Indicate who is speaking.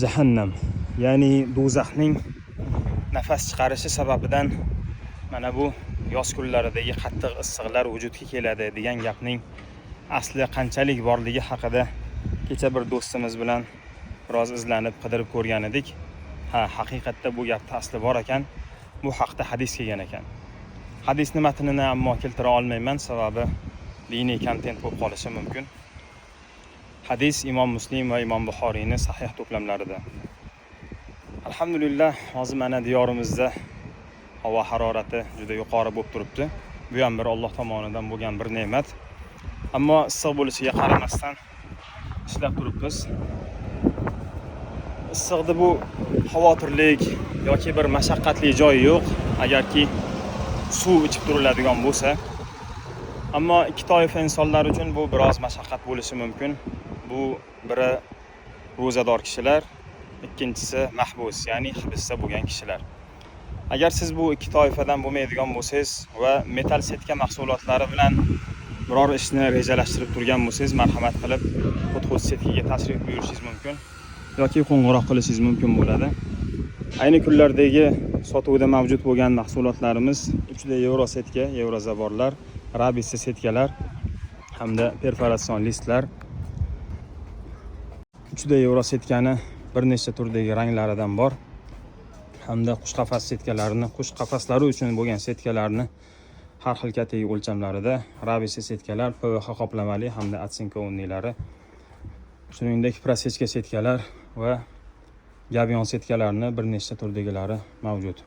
Speaker 1: jahannam, ya'ni do'zaxning nafas chiqarishi sababidan mana bu yoz kunlaridagi qattiq issiqlar vujudga keladi degan gapning asli qanchalik borligi haqida kecha bir do'stimiz bilan biroz izlanib qidirib ko'rgan edik. Haqiqatda bu gapda asli bor ekan. Bu haqda hadis kelgan ekan. Hadisning matnini ammo keltira olmayman, sababi diniy kontent bo'lib qolishi mumkin. Hadis Imom Muslim va Imom Buxoriyning sahih to'plamlarida. Alhamdulillah, hozir mana diyorimizda havo harorati juda yuqori bo'lib turibdi. Bu ham bir Alloh tomonidan bo'lgan bir ne'mat. Ammo issiq bo'lishiga qaramasdan ishlab turibmiz. Issiqda bu xavotirlik yoki bir mashaqqatli joyi yo'q, agarki suv ichib turiladigan bo'lsa. Ammo ikki toifa insonlar uchun bu biroz mashaqqat bo'lishi mumkin. Bu biri ro'zador kishilar, ikkinchisi mahbus, ya'ni hibsda bo'lgan kishilar. Agar siz bu ikki toifadan bo'lmaydigan bo'lsangiz va metal setka mahsulotlari bilan biror ishni rejalashtirib turgan bo'lsangiz, marhamat qilib Xudxud setkaga tashrif buyurishingiz mumkin yoki qo'ng'iroq qilishingiz mumkin bo'ladi. Ayni kunlardagi sotuvda mavjud bo'lgan mahsulotlarimiz 3 euro setka, euro zavorlar, rabisli setkalar hamda perforatsion listlar. 3 euro setkani bir nechta turdagi ranglaridan bor. Hamda qush qafas setkalarini, qush qafaslari uchun bo'lgan setkalarni har xil kategoriya o'lchamlarida, rabisli setkalar, PVH qoplamali hamda atsinka o'rniklari, shuningdek prosechka setkalar va gabion setkalarni bir nechta turdagilari mavjud.